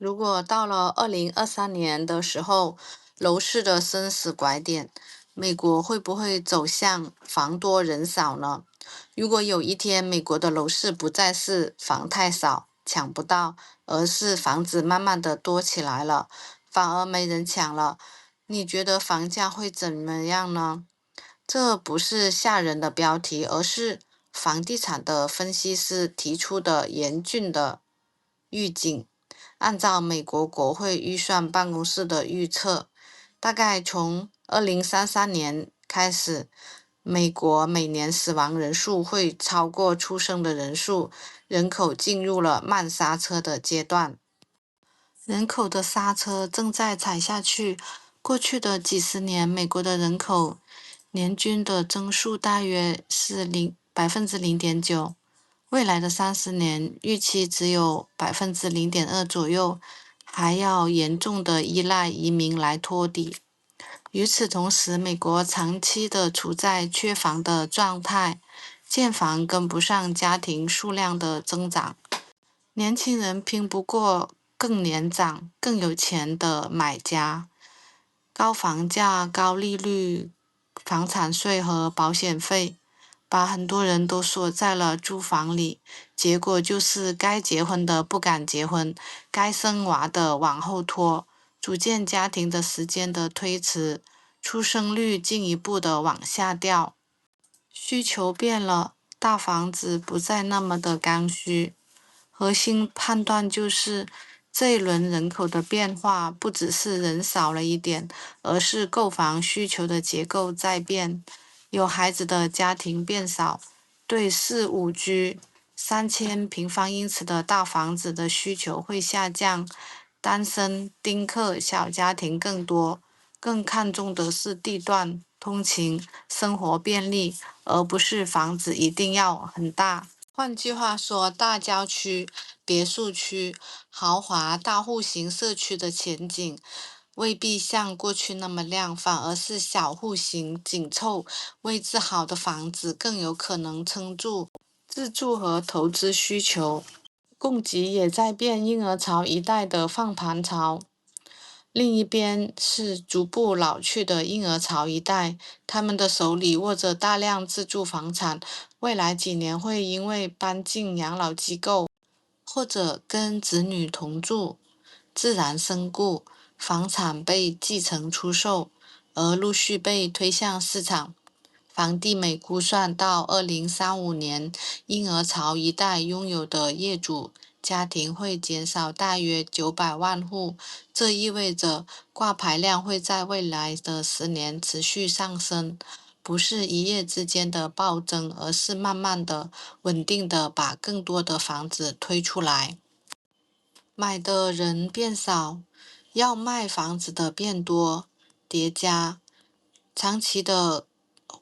如果到了2023年的时候，楼市的生死拐点，美国会不会走向房多人少呢？如果有一天美国的楼市不再是房太少，抢不到，而是房子慢慢的多起来了，反而没人抢了，你觉得房价会怎么样呢？这不是吓人的标题，而是房地产的分析师提出的严峻的预警。按照美国国会预算办公室的预测，大概从2033年开始，美国每年死亡人数会超过出生的人数，人口进入了慢刹车的阶段。人口的刹车正在踩下去。过去的几十年，美国的人口年均的增速大约是0.9%，未来的30年预期只有0.2%左右，还要严重的依赖移民来托底。与此同时，美国长期的处在缺房的状态，建房跟不上家庭数量的增长。年轻人拼不过更年长、更有钱的买家，高房价、高利率、房产税和保险费，把很多人都锁在了租房里。结果就是该结婚的不敢结婚，该生娃的往后拖，组建家庭的时间的推迟，出生率进一步的往下掉。需求变了，大房子不再那么的刚需。核心判断就是，这一轮人口的变化不只是人少了一点，而是购房需求的结构在变。有孩子的家庭变少，对4、5居、3000平方英尺的大房子的需求会下降。单身、丁克、小家庭更多，更看重的是地段、通勤、生活便利，而不是房子一定要很大。换句话说，大郊区、别墅区、豪华大户型社区的前景未必像过去那么亮，反而是小户型、紧凑、位置好的房子更有可能撑住自住和投资需求。供给也在变，婴儿潮一代的放盘潮。另一边是逐步老去的婴儿潮一代，他们的手里握着大量自住房产，未来几年会因为搬进养老机构，或者跟子女同住，自然身故，房产被继承出售，而陆续被推向市场。房地美估算到2035年，婴儿潮一代拥有的业主家庭会减少大约900万户，这意味着挂牌量会在未来的10年持续上升，不是一夜之间的暴增，而是慢慢的、稳定的把更多的房子推出来。买的人变少，要卖房子的变多，叠加，长期的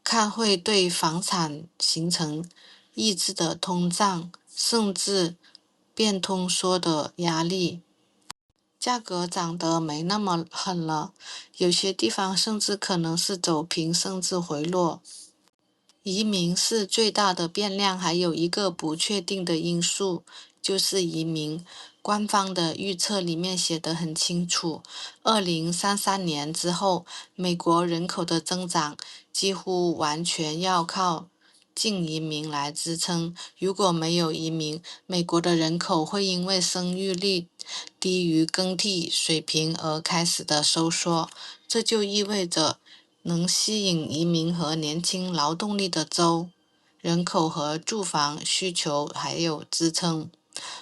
看会对房产形成抑制的通胀，甚至变通缩的压力。价格涨得没那么狠了，有些地方甚至可能是走平甚至回落。移民是最大的变量，还有一个不确定的因素，就是移民。官方的预测里面写得很清楚，2033年之后，美国人口的增长几乎完全要靠净移民来支撑。如果没有移民，美国的人口会因为生育率低于更替水平而开始的收缩，这就意味着能吸引移民和年轻劳动力的州，人口和住房需求还有支撑。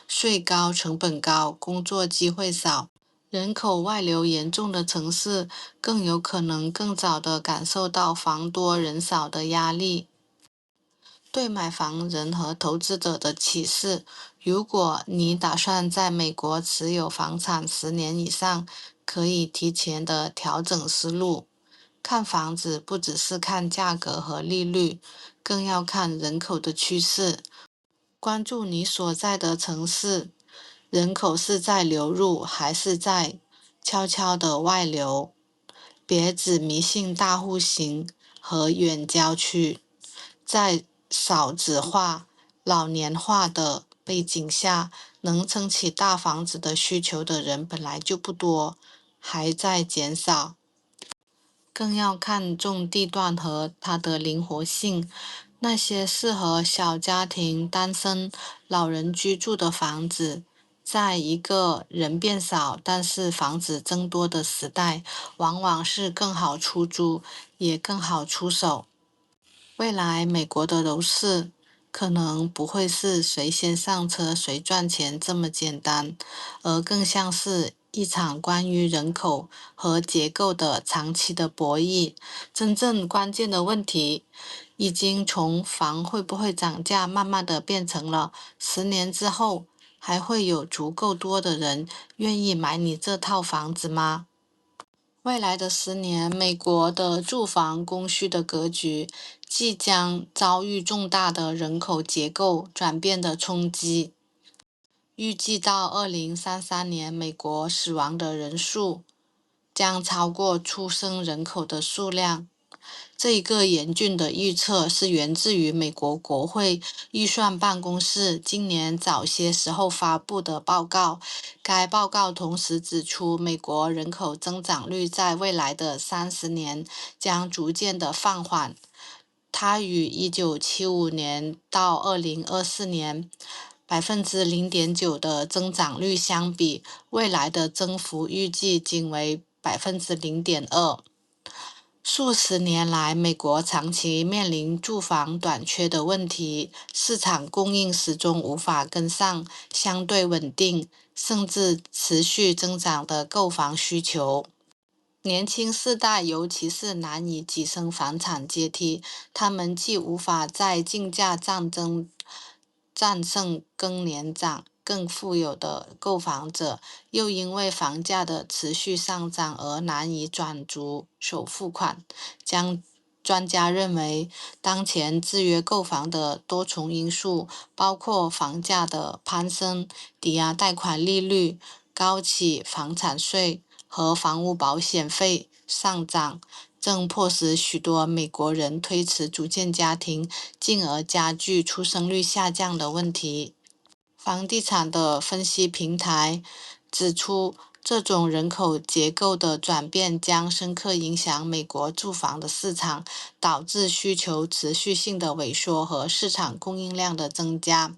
税高、成本高、工作机会少，人口外流严重的城市更有可能更早地感受到房多人少的压力。对买房人和投资者的启示：如果你打算在美国持有房产10年以上，可以提前的调整思路。看房子不只是看价格和利率，更要看人口的趋势。关注你所在的城市，人口是在流入还是在悄悄的外流？别只迷信大户型和远郊区，在少子化、老年化的背景下，能撑起大房子的需求的人本来就不多，还在减少。更要看重地段和它的灵活性。那些适合小家庭、单身、老人居住的房子，在一个人变少但是房子增多的时代，往往是更好出租，也更好出手。未来美国的楼市可能不会是谁先上车谁赚钱这么简单，而更像是一场关于人口和结构的长期的博弈。真正关键的问题已经从房会不会涨价，慢慢的变成了10年之后还会有足够多的人愿意买你这套房子吗？未来的10年，美国的住房供需的格局即将遭遇重大的人口结构转变的冲击。预计到2033年，美国死亡的人数将超过出生人口的数量。这一个严峻的预测是源自于美国国会预算办公室今年早些时候发布的报告。该报告同时指出，美国人口增长率在未来的30年将逐渐的放缓。它与1975年到2024年0.9%的增长率相比，未来的增幅预计仅为0.2%。数十年来，美国长期面临住房短缺的问题，市场供应始终无法跟上相对稳定甚至持续增长的购房需求。年轻世代尤其是难以跻身房产阶梯，他们既无法在竞价战争战胜更年长、更富有的购房者，又因为房价的持续上涨而难以转足首付款。专家认为，当前制约购房的多重因素，包括房价的攀升、抵押贷款利率、高企房产税和房屋保险费上涨，正迫使许多美国人推迟组建家庭，进而加剧出生率下降的问题。房地产的分析平台指出，这种人口结构的转变将深刻影响美国住房的市场，导致需求持续性的萎缩和市场供应量的增加。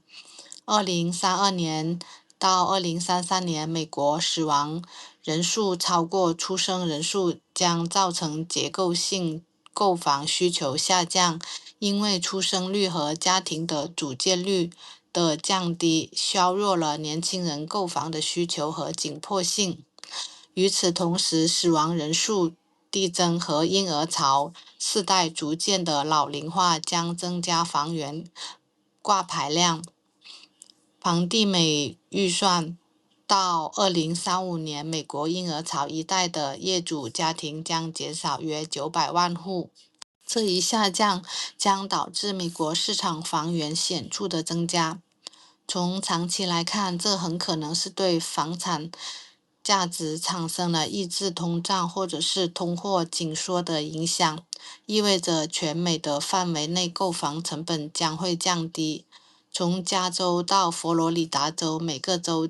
2032年到2033年，美国死亡人数超过出生人数，将造成结构性购房需求下降，因为出生率和家庭的组建率的降低，削弱了年轻人购房的需求和紧迫性。与此同时，死亡人数递增和婴儿潮世代逐渐的老龄化将增加房源挂牌量。房地美预算，到2035年，美国婴儿潮一代的业主家庭将减少约900万户。这一下降将导致美国市场房源显著的增加。从长期来看，这很可能是对房产价值产生了抑制通胀或者是通货紧缩的影响，意味着全美的范围内购房成本将会降低。从加州到佛罗里达州，每个州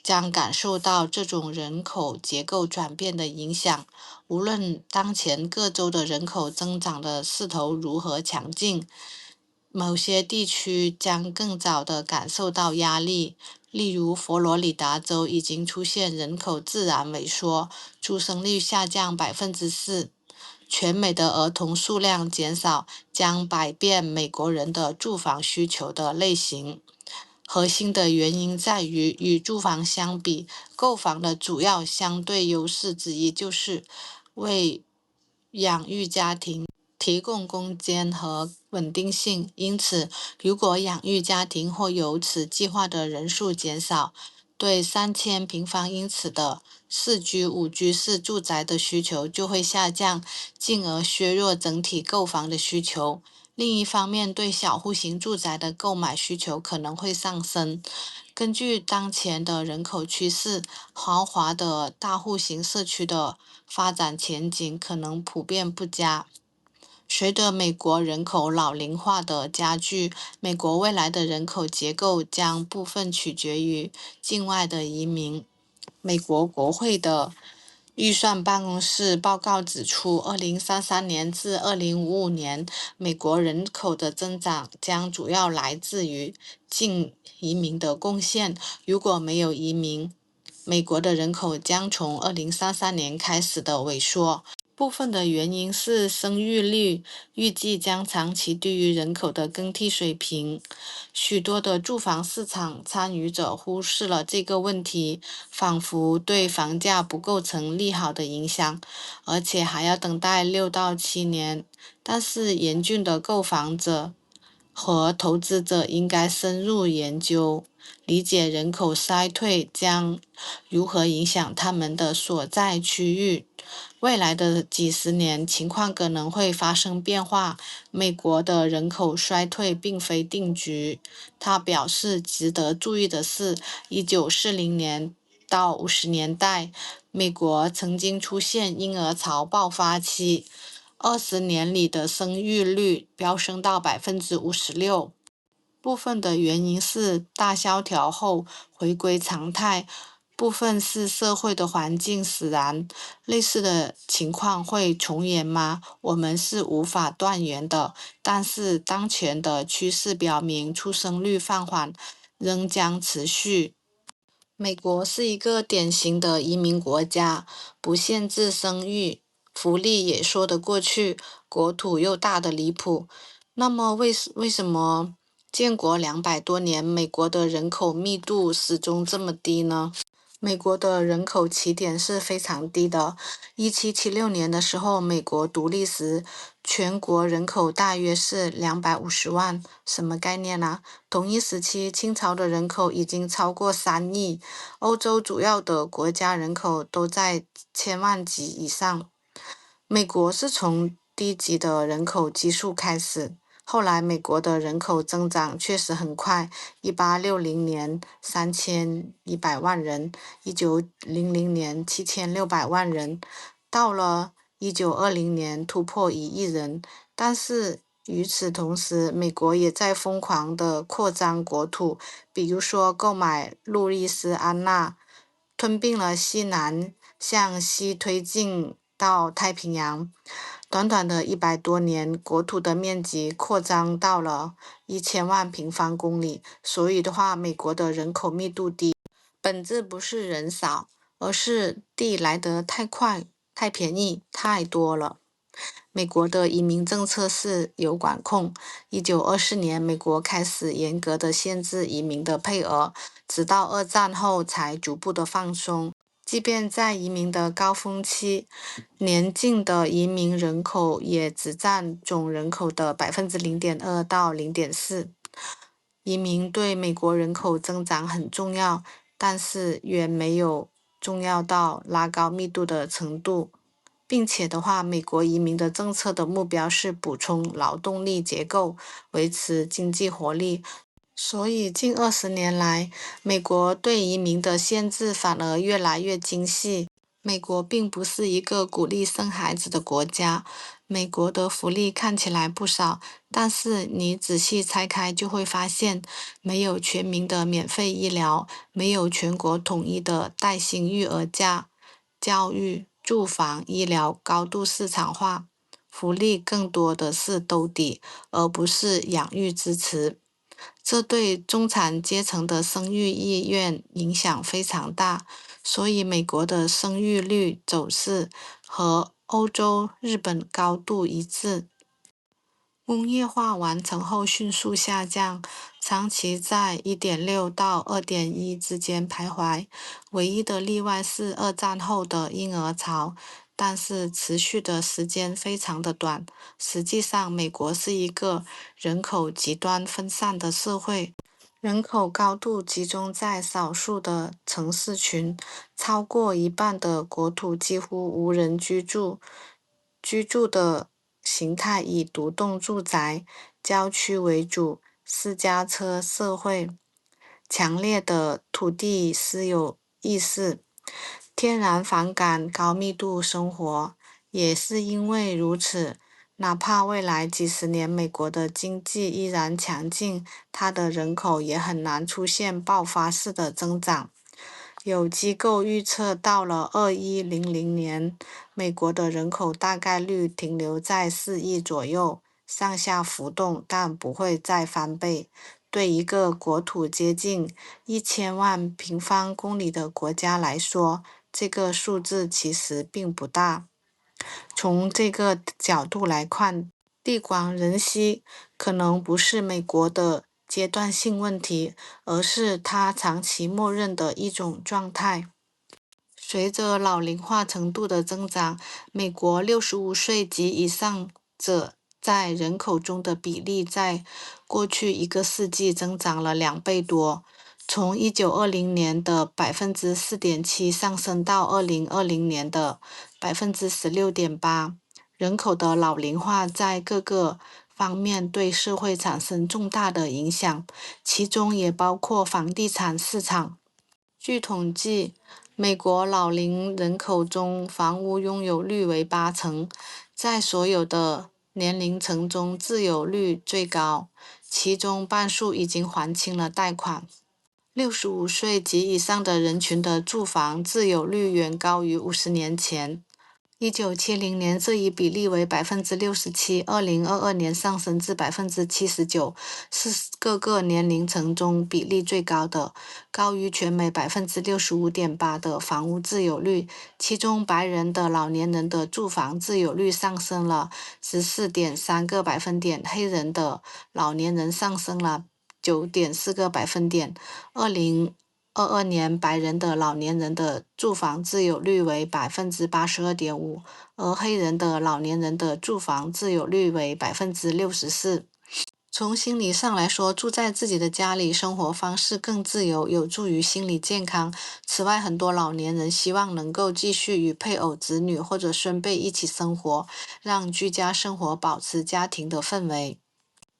将感受到这种人口结构转变的影响。无论当前各州的人口增长的势头如何强劲，某些地区将更早地感受到压力。例如，佛罗里达州已经出现人口自然萎缩，出生率下降4%。全美的儿童数量减少将改变美国人的住房需求的类型。核心的原因在于，与住房相比，购房的主要相对优势之一就是为养育家庭提供空间和稳定性。因此，如果养育家庭或有此计划的人数减少，对3000平方英尺的4居5居室住宅的需求就会下降，进而削弱整体购房的需求。另一方面，对小户型住宅的购买需求可能会上升。根据当前的人口趋势，豪华的大户型社区的发展前景可能普遍不佳。随着美国人口老龄化的加剧，美国未来的人口结构将部分取决于境外的移民。美国国会的预算办公室报告指出，2033年至2055年，美国人口的增长将主要来自于净移民的贡献。如果没有移民，美国的人口将从2033年开始的萎缩。部分的原因是生育率预计将长期低于人口的更替水平。许多的住房市场参与者忽视了这个问题，仿佛对房价不构成利好的影响，而且还要等待6到7年。但是严峻的购房者和投资者应该深入研究，理解人口衰退将如何影响他们的所在区域。未来的几十年，情况可能会发生变化。美国的人口衰退并非定局。他表示，值得注意的是，1940年到50年代，美国曾经出现婴儿潮爆发期，20年里的生育率飙升到56%。部分的原因是大萧条后回归常态，部分是社会的环境使然。类似的情况会重演吗？我们是无法断言的，但是当前的趋势表明，出生率放缓仍将持续。美国是一个典型的移民国家，不限制生育，福利也说得过去，国土又大得离谱。那么为什么建国200多年，美国的人口密度始终这么低呢？美国的人口起点是非常低的。1776年的时候，美国独立时，全国人口大约是250万，什么概念呢？同一时期，清朝的人口已经超过3亿，欧洲主要的国家人口都在千万级以上。美国是从低级的人口基数开始，后来美国的人口增长确实很快，1860年3100万人，1900年7600万人，到了1920年突破1亿人。但是与此同时，美国也在疯狂地扩张国土，比如说购买路易斯安那，吞并了西南，向西推进到太平洋。短短的100多年，国土的面积扩张到了1000万平方公里。所以的话，美国的人口密度低，本质不是人少，而是地来得太快、太便宜、太多了。美国的移民政策是有管控。1924年，美国开始严格的限制移民的配额，直到二战后才逐步的放松。即便在移民的高峰期，年净的移民人口也只占总人口的0.2%到0.4%。移民对美国人口增长很重要，但是远没有重要到拉高密度的程度。并且的话，美国移民的政策的目标是补充劳动力结构，维持经济活力。所以近20年来，美国对移民的限制反而越来越精细。美国并不是一个鼓励生孩子的国家。美国的福利看起来不少，但是你仔细拆开就会发现，没有全民的免费医疗，没有全国统一的带薪育儿假，教育、住房、医疗高度市场化，福利更多的是兜底，而不是养育支持。这对中产阶层的生育意愿影响非常大，所以美国的生育率走势和欧洲、日本高度一致。工业化完成后迅速下降，长期在1.6到2.1之间徘徊。唯一的例外是二战后的婴儿潮，但是持续的时间非常的短。实际上，美国是一个人口极端分散的社会，人口高度集中在少数的城市群，超过一半的国土几乎无人居住。居住的形态以独栋住宅、郊区为主，私家车社会，强烈的土地私有意识，天然反感高密度生活。也是因为如此，哪怕未来几十年美国的经济依然强劲，它的人口也很难出现爆发式的增长。有机构预测，到了2100年，美国的人口大概率停留在4亿左右，上下浮动，但不会再翻倍。对一个国土接近1000万平方公里的国家来说，这个数字其实并不大。从这个角度来看，地广人稀可能不是美国的阶段性问题，而是它长期默认的一种状态。随着老龄化程度的增长，美国65岁及以上者在人口中的比例在过去一个世纪增长了2倍多，从1920年的4.7%上升到2020年的16.8%。人口的老龄化在各个方面对社会产生重大的影响，其中也包括房地产市场。据统计，美国老龄人口中房屋拥有率为80%，在所有的年龄层中自有率最高，其中半数已经还清了贷款。65岁及以上的人群的住房自有率远高于50年前。1970年这一比例为67%，2022年上升至79%，是各个年龄层中比例最高的，高于全美65.8%的房屋自有率。其中，白人的老年人的住房自有率上升了14.3个百分点，黑人的老年人上升了9.4个百分点。2022年，白人的老年人的住房自有率为82.5%，而黑人的老年人的住房自有率为64%。从心理上来说，住在自己的家里，生活方式更自由，有助于心理健康。此外，很多老年人希望能够继续与配偶、子女或者孙辈一起生活，让居家生活保持家庭的氛围。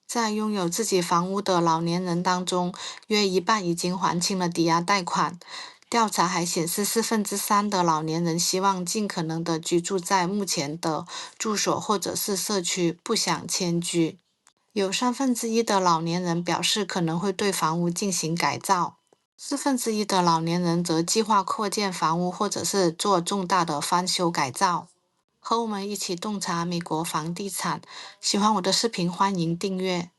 在拥有自己房屋的老年人当中，约一半已经还清了抵押贷款。调查还显示，3/4的老年人希望尽可能的居住在目前的住所或者是社区，不想迁居。有1/3的老年人表示可能会对房屋进行改造，1/4的老年人则计划扩建房屋或者是做重大的翻修改造。和我们一起洞察美国房地产。喜欢我的视频，欢迎订阅。